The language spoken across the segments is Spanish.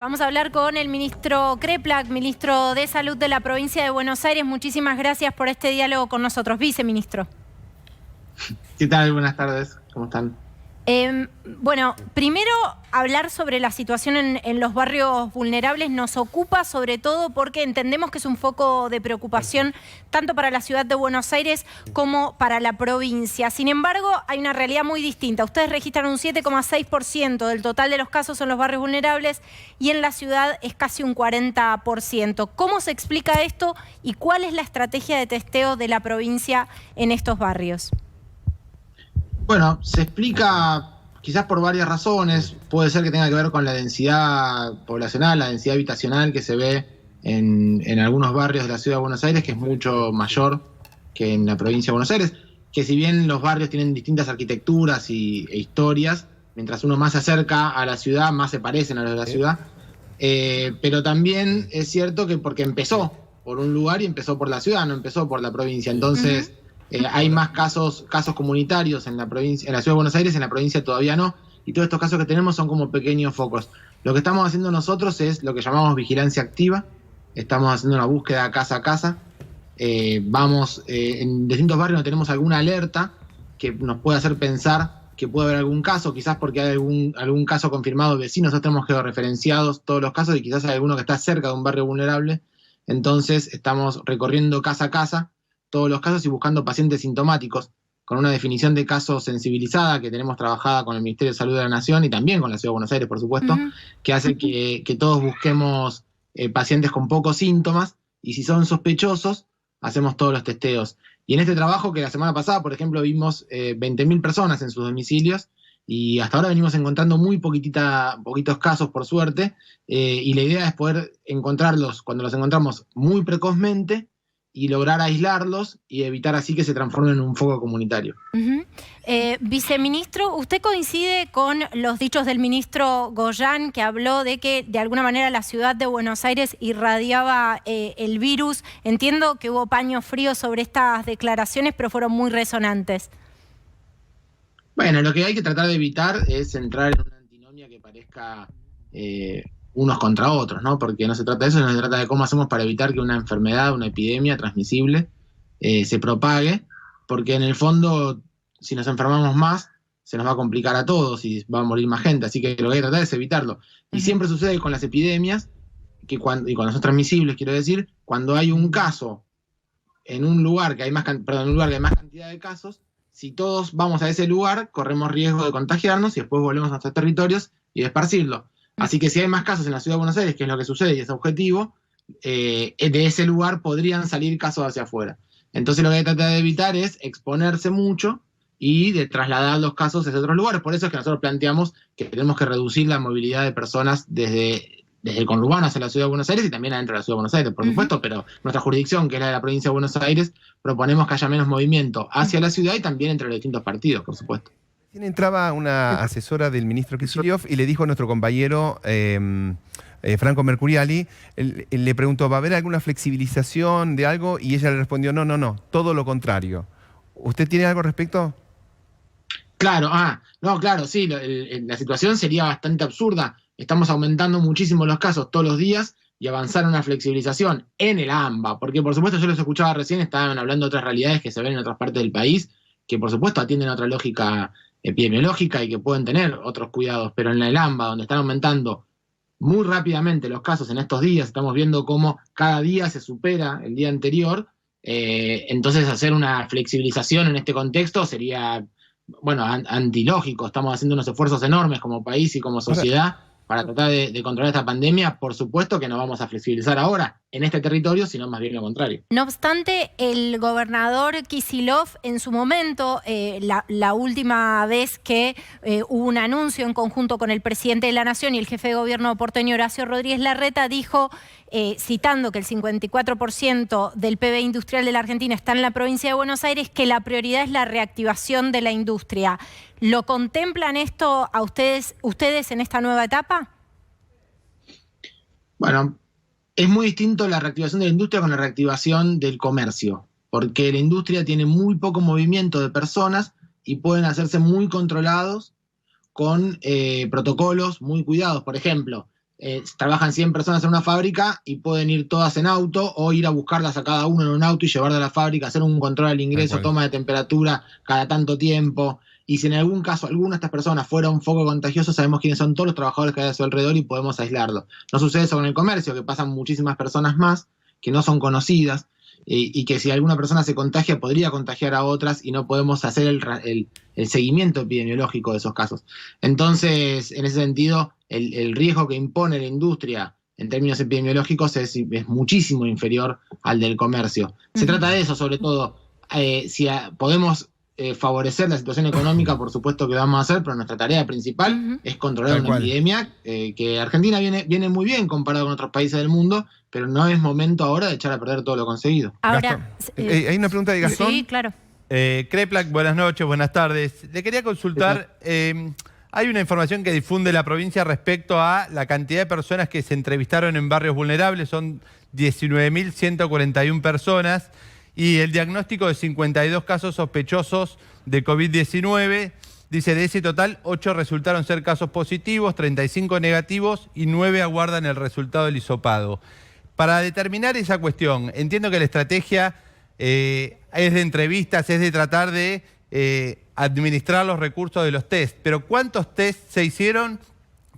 Vamos a hablar con el ministro Kreplak, ministro de Salud de la provincia de Buenos Aires. Muchísimas gracias por este diálogo con nosotros, viceministro. ¿Qué tal? Buenas tardes, ¿cómo están? Bueno, primero hablar sobre la situación en los barrios vulnerables nos ocupa sobre todo porque entendemos que es un foco de preocupación tanto para la ciudad de Buenos Aires como para la provincia. Sin embargo, hay una realidad muy distinta. Ustedes registran un 7,6% del total de los casos en los barrios vulnerables y en la ciudad es casi un 40%. ¿Cómo se explica esto y cuál es la estrategia de testeo de la provincia en estos barrios? Bueno, se explica quizás por varias razones. Puede ser que tenga que ver con la densidad poblacional, la densidad habitacional que se ve en algunos barrios de la ciudad de Buenos Aires, que es mucho mayor que en la provincia de Buenos Aires, que si bien los barrios tienen distintas arquitecturas e historias, mientras uno más se acerca a la ciudad, más se parecen a los de la ciudad. Pero también es cierto que porque empezó por un lugar y empezó por la ciudad, no empezó por la provincia. Entonces, hay más casos comunitarios en la provincia, en la ciudad de Buenos Aires, en la provincia todavía no. Y todos estos casos que tenemos son como pequeños focos. Lo que estamos haciendo nosotros es lo que llamamos vigilancia activa. Estamos haciendo una búsqueda casa a casa. En distintos barrios no tenemos alguna alerta que nos pueda hacer pensar que puede haber algún caso, quizás porque hay algún caso confirmado de vecinos. Nosotros tenemos georreferenciados todos los casos y quizás hay alguno que está cerca de un barrio vulnerable. Entonces estamos recorriendo casa a casa todos los casos y buscando pacientes sintomáticos con una definición de caso sensibilizada que tenemos trabajada con el Ministerio de Salud de la Nación y también con la Ciudad de Buenos Aires, por supuesto, que hace que todos busquemos pacientes con pocos síntomas y si son sospechosos, hacemos todos los testeos. Y en este trabajo que la semana pasada, por ejemplo, vimos 20.000 personas en sus domicilios y hasta ahora venimos encontrando muy poquitos casos, por suerte, y la idea es poder encontrarlos cuando los encontramos muy precozmente y lograr aislarlos y evitar así que se transformen en un foco comunitario. Viceministro, ¿usted coincide con los dichos del ministro Goyan, que habló de que de alguna manera la ciudad de Buenos Aires irradiaba el virus? Entiendo que hubo paños fríos sobre estas declaraciones, pero fueron muy resonantes. Bueno, lo que hay que tratar de evitar es entrar en una antinomia que parezca unos contra otros, ¿no? Porque no se trata de eso, sino se trata de cómo hacemos para evitar que una enfermedad, una epidemia transmisible se propague, porque en el fondo, si nos enfermamos más, se nos va a complicar a todos y va a morir más gente, así que lo que hay que tratar es evitarlo. Y siempre sucede con las epidemias, y cuando son transmisibles, quiero decir, cuando hay un caso en un lugar que hay más cantidad de casos, si todos vamos a ese lugar, corremos riesgo de contagiarnos y después volvemos a nuestros territorios y de esparcirlo. Así que si hay más casos en la ciudad de Buenos Aires, que es lo que sucede y es objetivo, de ese lugar podrían salir casos hacia afuera. Entonces lo que hay que tratar de evitar es exponerse mucho y de trasladar los casos hacia otros lugares. Por eso es que nosotros planteamos que tenemos que reducir la movilidad de personas desde el conurbano hacia la ciudad de Buenos Aires y también adentro de la ciudad de Buenos Aires, por supuesto, pero nuestra jurisdicción, que es la de la provincia de Buenos Aires, proponemos que haya menos movimiento hacia la ciudad y también entre los distintos partidos, por supuesto. Entraba una asesora del ministro Kicillof y le dijo a nuestro compañero Franco Mercuriali, le preguntó, ¿va a haber alguna flexibilización de algo? Y ella le respondió, no, todo lo contrario. ¿Usted tiene algo al respecto? Claro, claro, sí, la situación sería bastante absurda. Estamos aumentando muchísimo los casos todos los días y avanzar en una flexibilización en el AMBA, porque por supuesto yo los escuchaba recién, estaban hablando de otras realidades que se ven en otras partes del país, que por supuesto atienden a otra lógica epidemiológica y que pueden tener otros cuidados, pero en el AMBA, donde están aumentando muy rápidamente los casos en estos días, estamos viendo cómo cada día se supera el día anterior, entonces hacer una flexibilización en este contexto sería, bueno, antilógico. Estamos haciendo unos esfuerzos enormes como país y como sociedad para tratar de controlar esta pandemia. Por supuesto que no vamos a flexibilizar ahora en este territorio, sino más bien lo contrario. No obstante, el gobernador Kicillof en su momento, la última vez que hubo un anuncio en conjunto con el presidente de la Nación y el jefe de gobierno porteño Horacio Rodríguez Larreta, dijo, citando que el 54% del PBI industrial de la Argentina está en la provincia de Buenos Aires, que la prioridad es la reactivación de la industria. ¿Lo contemplan esto a ustedes en esta nueva etapa? Bueno, es muy distinto la reactivación de la industria con la reactivación del comercio, porque la industria tiene muy poco movimiento de personas y pueden hacerse muy controlados con protocolos muy cuidados. Por ejemplo, trabajan 100 personas en una fábrica y pueden ir todas en auto o ir a buscarlas a cada uno en un auto y llevarlas a la fábrica, hacer un control al ingreso, toma de temperatura cada tanto tiempo. Y si en algún caso alguna de estas personas fuera un foco contagioso, sabemos quiénes son todos los trabajadores que hay a su alrededor y podemos aislarlo. No sucede eso con el comercio, que pasan muchísimas personas más que no son conocidas y que si alguna persona se contagia podría contagiar a otras y no podemos hacer el seguimiento epidemiológico de esos casos. Entonces, en ese sentido, el riesgo que impone la industria en términos epidemiológicos es muchísimo inferior al del comercio. Se trata de eso, sobre todo. Si podemos favorecer la situación económica, por supuesto que lo vamos a hacer, pero nuestra tarea principal es controlar una epidemia que Argentina viene muy bien comparado con otros países del mundo, pero no es momento ahora de echar a perder todo lo conseguido. Ahora, hay una pregunta de Gastón. Sí, claro. Kreplak, buenas noches, buenas tardes. Le quería consultar, hay una información que difunde la provincia respecto a la cantidad de personas que se entrevistaron en barrios vulnerables, son 19.141 personas, y el diagnóstico de 52 casos sospechosos de COVID-19. Dice, de ese total, 8 resultaron ser casos positivos, 35 negativos y 9 aguardan el resultado del hisopado. Para determinar esa cuestión, entiendo que la estrategia es de entrevistas, es de tratar de administrar los recursos de los test, pero ¿cuántos test se hicieron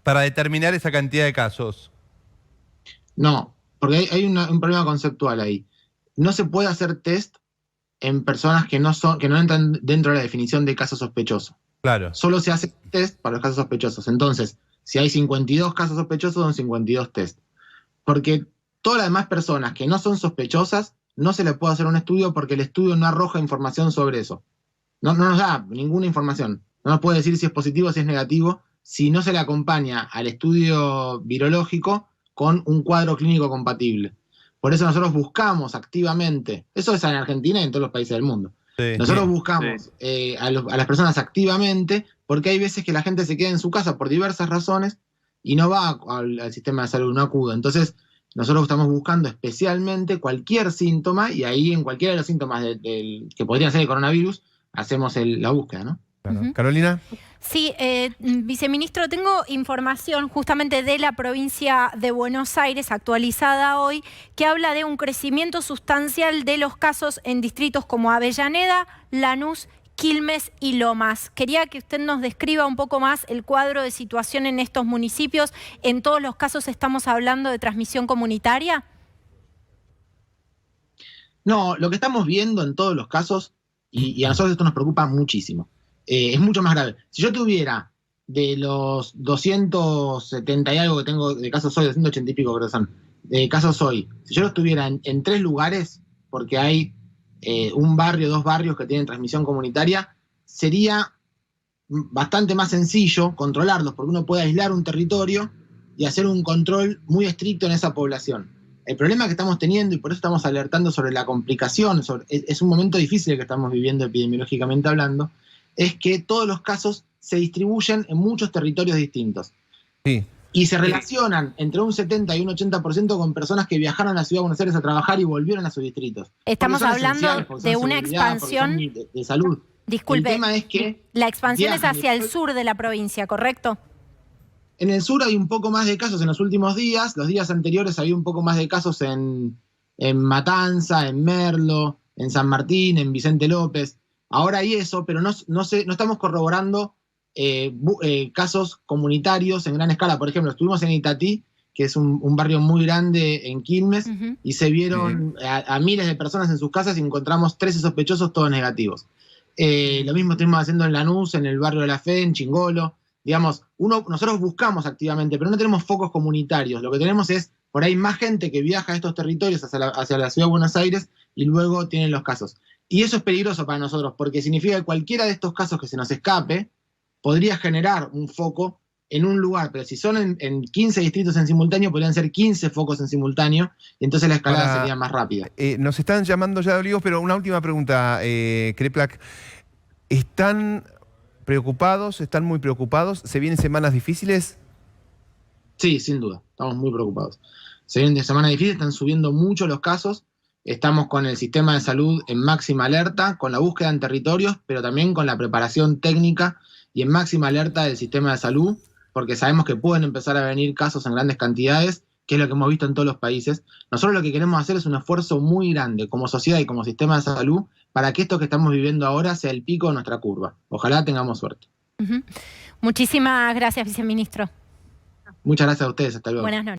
para determinar esa cantidad de casos? No, porque hay un problema conceptual ahí. No se puede hacer test en personas que no entran dentro de la definición de caso sospechoso. Claro. Solo se hace test para los casos sospechosos. Entonces, si hay 52 casos sospechosos, son 52 test. Porque todas las demás personas que no son sospechosas, no se les puede hacer un estudio porque el estudio no arroja información sobre eso. No nos da ninguna información. No nos puede decir si es positivo o si es negativo, si no se le acompaña al estudio virológico con un cuadro clínico compatible. Por eso nosotros buscamos activamente, eso es en Argentina y en todos los países del mundo, nosotros buscamos a las personas activamente porque hay veces que la gente se queda en su casa por diversas razones y no va al sistema de salud, no acude. Entonces nosotros estamos buscando especialmente cualquier síntoma y ahí en cualquiera de los síntomas que podrían ser el coronavirus, hacemos la búsqueda, ¿no? Claro. Carolina. Sí, viceministro, tengo información justamente de la provincia de Buenos Aires, actualizada hoy, que habla de un crecimiento sustancial de los casos en distritos como Avellaneda, Lanús, Quilmes y Lomas. Quería que usted nos describa un poco más el cuadro de situación en estos municipios. ¿En todos los casos estamos hablando de transmisión comunitaria? No, lo que estamos viendo en todos los casos, y a nosotros esto nos preocupa muchísimo, es mucho más grave. Si yo tuviera de los 270 y algo que tengo de casos hoy, 280 y pico creo que son, de casos hoy, si yo los tuviera en 3 lugares, porque hay un barrio, 2 barrios que tienen transmisión comunitaria, sería bastante más sencillo controlarlos, porque uno puede aislar un territorio y hacer un control muy estricto en esa población. El problema que estamos teniendo, y por eso estamos alertando sobre la complicación, es un momento difícil que estamos viviendo epidemiológicamente hablando, es que todos los casos se distribuyen en muchos territorios distintos. Sí. Y se relacionan entre un 70 y un 80% con personas que viajaron a la Ciudad de Buenos Aires a trabajar y volvieron a sus distritos. Estamos hablando de una expansión de salud. Disculpe, el tema es que la expansión es hacia el sur de la provincia, ¿correcto? En el sur hay un poco más de casos en los últimos días. Los días anteriores había un poco más de casos en Matanza, en Merlo, en San Martín, en Vicente López. Ahora hay eso, pero no estamos corroborando casos comunitarios en gran escala. Por ejemplo, estuvimos en Itatí, que es un barrio muy grande en Quilmes, y se vieron a miles de personas en sus casas y encontramos 13 sospechosos, todos negativos. Lo mismo estuvimos haciendo en Lanús, en el barrio de la Fe, en Chingolo. Digamos, nosotros buscamos activamente, pero no tenemos focos comunitarios. Lo que tenemos es, por ahí, más gente que viaja a estos territorios hacia la Ciudad de Buenos Aires y luego tienen los casos. Y eso es peligroso para nosotros, porque significa que cualquiera de estos casos que se nos escape podría generar un foco en un lugar, pero si son en 15 distritos en simultáneo, podrían ser 15 focos en simultáneo, y entonces la escalada sería más rápida. Nos están llamando ya de Olivos, pero una última pregunta, Kreplak. ¿Están preocupados? ¿Están muy preocupados? ¿Se vienen semanas difíciles? Sí, sin duda, estamos muy preocupados. Se vienen semanas difíciles, están subiendo mucho los casos. Estamos con el sistema de salud en máxima alerta, con la búsqueda en territorios, pero también con la preparación técnica y en máxima alerta del sistema de salud, porque sabemos que pueden empezar a venir casos en grandes cantidades, que es lo que hemos visto en todos los países. Nosotros lo que queremos hacer es un esfuerzo muy grande como sociedad y como sistema de salud para que esto que estamos viviendo ahora sea el pico de nuestra curva. Ojalá tengamos suerte. Muchísimas gracias, viceministro. Muchas gracias a ustedes. Hasta luego. Buenas noches.